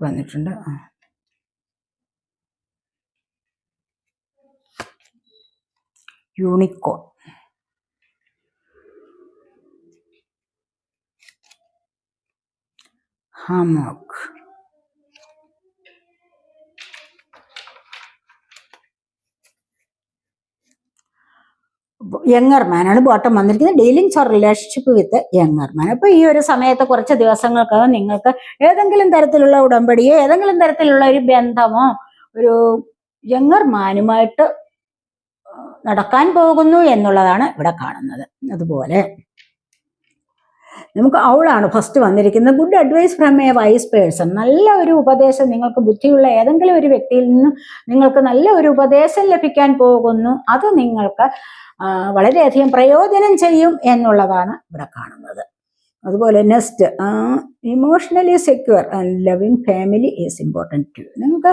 വന്നിട്ടുണ്ട്, യൂണിക്കോൺ, ഹാമോക്ക്, യങ്ങർ മാനാണ് ബോട്ടം വന്നിരിക്കുന്നത്. Dealings or relationship with younger man. അപ്പോൾ ഈ ഒരു സമയത്ത് കുറച്ച് ദിവസങ്ങൾക്കകം നിങ്ങൾക്ക് ഏതെങ്കിലും തരത്തിലുള്ള ഉടമ്പടിയോ ഏതെങ്കിലും തരത്തിലുള്ള ഒരു ബന്ധമോ ഒരു യങ്ങർ മാനുമായിട്ട് നടക്കാൻ പോകുന്നു എന്നുള്ളതാണ് ഇവിടെ കാണുന്നത്. അതുപോലെ നമുക്ക് അവളാണ് ഫസ്റ്റ് വന്നിരിക്കുന്നത്. Good advice from a wise person. നല്ല ഒരു ഉപദേശം, നിങ്ങൾക്ക് ബുദ്ധിയുള്ള ഏതെങ്കിലും ഒരു വ്യക്തിയിൽ നിന്ന് നിങ്ങൾക്ക് നല്ല ഒരു ഉപദേശം ലഭിക്കാൻ പോകുന്നു. അത് നിങ്ങൾക്ക് വളരെയധികം പ്രയോജനം ചെയ്യും എന്നുള്ളതാണ് ഇവിടെ കാണുന്നത്. അതുപോലെ next, emotionally secure and loving family is important too. നിങ്ങൾക്ക്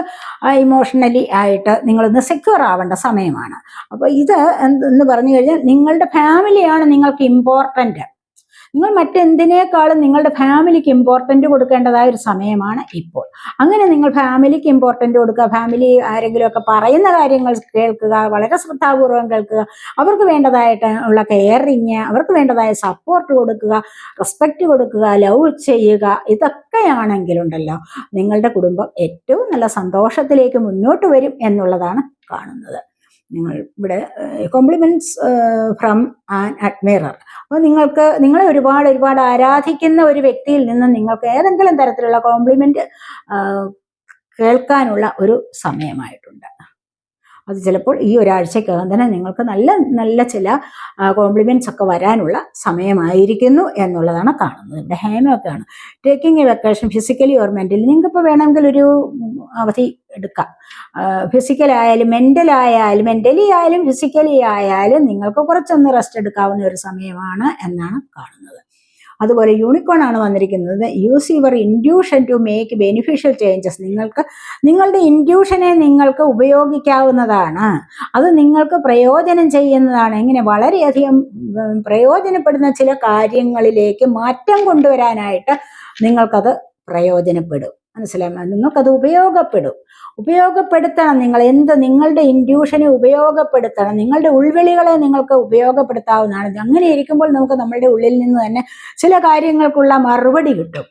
ഇമോഷണലി ആയിട്ട് നിങ്ങളൊന്ന് സെക്യൂർ ആവേണ്ട സമയമാണ്. അപ്പോൾ ഇത് എന്ന് പറഞ്ഞു കഴിഞ്ഞാൽ നിങ്ങളുടെ ഫാമിലിയാണ് നിങ്ങൾക്ക് ഇമ്പോർട്ടൻ്റ്. നിങ്ങൾ മറ്റെന്തിനേക്കാളും നിങ്ങളുടെ ഫാമിലിക്ക് ഇമ്പോർട്ടൻ്റ് കൊടുക്കേണ്ടതായ ഒരു സമയമാണ് ഇപ്പോൾ. അങ്ങനെ നിങ്ങൾ ഫാമിലിക്ക് ഇമ്പോർട്ടൻ്റ് കൊടുക്കുക. ഫാമിലി ആരെങ്കിലുമൊക്കെ പറയുന്ന കാര്യങ്ങൾ കേൾക്കുക, വളരെ ശ്രദ്ധാപൂർവം കേൾക്കുക. അവർക്ക് വേണ്ടതായിട്ട് ഉള്ള കെയറിങ്, അവർക്ക് വേണ്ടതായ സപ്പോർട്ട് കൊടുക്കുക, റെസ്പെക്റ്റ് കൊടുക്കുക, ലവ് ചെയ്യുക. ഇതൊക്കെയാണെങ്കിലുണ്ടല്ലോ നിങ്ങളുടെ കുടുംബം ഏറ്റവും നല്ല സന്തോഷത്തിലേക്ക് മുന്നോട്ട് വരും എന്നുള്ളതാണ് കാണുന്നത്. നിങ്ങൾ ഇവിടെ കോംപ്ലിമെന്റ്സ് ഫ്രം ആൻ അഡ്മയറർ. അപ്പോൾ നിങ്ങളെ ഒരുപാട് ആരാധിക്കുന്ന ഒരു വ്യക്തിയിൽ നിന്ന് നിങ്ങൾക്ക് ഏതെങ്കിലും തരത്തിലുള്ള കോംപ്ലിമെന്റ് കേൾക്കാനുള്ള ഒരു സമയമായിട്ടുണ്ട്. അത് ചിലപ്പോൾ ഈ ഒരാഴ്ചക്കകം തന്നെ നിങ്ങൾക്ക് നല്ല ചില കോംപ്ലിമെന്റ്സ് ഒക്കെ വരാനുള്ള സമയമായിരിക്കുന്നു എന്നുള്ളതാണ് കാണുന്നത്. ഇവിടെ ഹേമൊക്കെയാണ്. Taking a vacation physically or mentally. നിങ്ങൾക്കിപ്പോൾ വേണമെങ്കിൽ ഒരു അവധി എടുക്കാം. ഫിസിക്കലായാലും മെന്റലി ആയാലും ഫിസിക്കലി ആയാലും നിങ്ങൾക്ക് കുറച്ചൊന്ന് റെസ്റ്റ് എടുക്കാവുന്ന ഒരു സമയമാണ് എന്നാണ് കാണുന്നത്. അതുപോലെ യൂണിക്കോൺ ആണ് വന്നിരിക്കുന്നത്. Use your intuition to make beneficial changes. നിങ്ങളുടെ ഇൻഡ്യൂഷനെ നിങ്ങൾക്ക് ഉപയോഗിക്കാവുന്നതാണ്. അത് നിങ്ങൾക്ക് പ്രയോജനം ചെയ്യുന്നതാണ്. എങ്ങനെ വളരെയധികം പ്രയോജനപ്പെടുന്ന ചില കാര്യങ്ങളിലേക്ക് മാറ്റം കൊണ്ടുവരാനായിട്ട് നിങ്ങൾക്കത് പ്രയോജനപ്പെടും. മനസ്സിലായി? നിങ്ങൾക്കത് ഉപയോഗപ്പെടുത്തണം. നിങ്ങളുടെ ഇൻഡ്യൂഷനെ ഉപയോഗപ്പെടുത്തണം. നിങ്ങളുടെ ഉൾവിളികളെ നിങ്ങൾക്ക് ഉപയോഗപ്പെടുത്താവുന്നതാണ്. അങ്ങനെ ഇരിക്കുമ്പോൾ നമുക്ക് നമ്മളുടെ ഉള്ളിൽ നിന്ന് തന്നെ ചില കാര്യങ്ങൾക്കുള്ള മറുപടി കിട്ടും.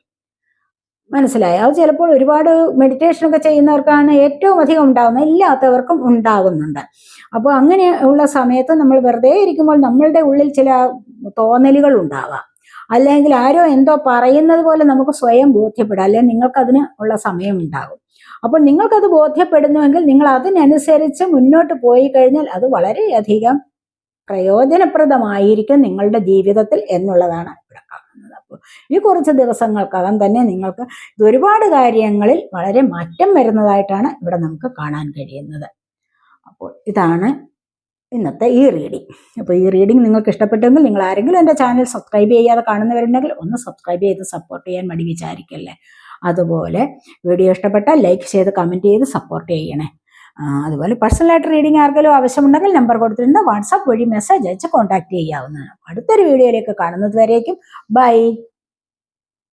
മനസ്സിലായി. അത് ചിലപ്പോൾ ഒരുപാട് മെഡിറ്റേഷനൊക്കെ ചെയ്യുന്നവർക്കാണ് ഏറ്റവും അധികം ഉണ്ടാകുന്നത്, ഇല്ലാത്തവർക്കും ഉണ്ടാകുന്നുണ്ട്. അപ്പോൾ അങ്ങനെ ഉള്ള സമയത്ത് നമ്മൾ വെറുതെ ഇരിക്കുമ്പോൾ നമ്മളുടെ ഉള്ളിൽ ചില തോന്നലുകൾ ഉണ്ടാവാം, അല്ലെങ്കിൽ ആരോ എന്തോ പറയുന്നത് പോലെ നമുക്ക് സ്വയം ബോധ്യപ്പെടാം, അല്ലെങ്കിൽ നിങ്ങൾക്കതിന് ഉള്ള സമയം ഉണ്ടാകും. അപ്പോൾ നിങ്ങൾക്കത് ബോധ്യപ്പെടുന്നുവെങ്കിൽ നിങ്ങൾ അതിനനുസരിച്ച് മുന്നോട്ട് പോയി കഴിഞ്ഞാൽ അത് വളരെയധികം പ്രയോജനപ്രദമായിരിക്കും നിങ്ങളുടെ ജീവിതത്തിൽ എന്നുള്ളതാണ് ഇവിടെ കാണുന്നത്. അപ്പോൾ ഈ കുറച്ച് ദിവസങ്ങൾക്കകം തന്നെ നിങ്ങൾക്ക് ഇത് ഒരുപാട് കാര്യങ്ങളിൽ വളരെ മാറ്റം വരുന്നതായിട്ടാണ് ഇവിടെ നമുക്ക് കാണാൻ കഴിയുന്നത്. അപ്പോൾ ഇതാണ് ഇന്നത്തെ ഈ റീഡിംഗ്. അപ്പോൾ ഈ റീഡിംഗ് നിങ്ങൾക്ക് ഇഷ്ടപ്പെട്ടെങ്കിൽ നിങ്ങൾ ആരെങ്കിലും എൻ്റെ ചാനൽ സബ്സ്ക്രൈബ് ചെയ്യാതെ കാണുന്നവരുണ്ടെങ്കിൽ ഒന്ന് സബ്സ്ക്രൈബ് ചെയ്ത് സപ്പോർട്ട് ചെയ്യാൻ മടി വിചാരിക്കല്ലേ. അതുപോലെ വീഡിയോ ഇഷ്ടപ്പെട്ടാൽ ലൈക്ക് ചെയ്ത് കമൻറ്റ് ചെയ്ത് സപ്പോർട്ട് ചെയ്യണേ. അതുപോലെ പേഴ്സണലായിട്ട് റീഡിംഗ് ആർക്കെങ്കിലും ആവശ്യമുണ്ടെങ്കിൽ നമ്പർ കൊടുത്തിരുന്ന വാട്സാപ്പ് വഴി മെസ്സേജ് അയച്ച് കോൺടാക്ട് ചെയ്യാവുന്നതാണ്. അടുത്തൊരു വീഡിയോയിലേക്ക് കാണുന്നത് വരേക്കും ബൈ.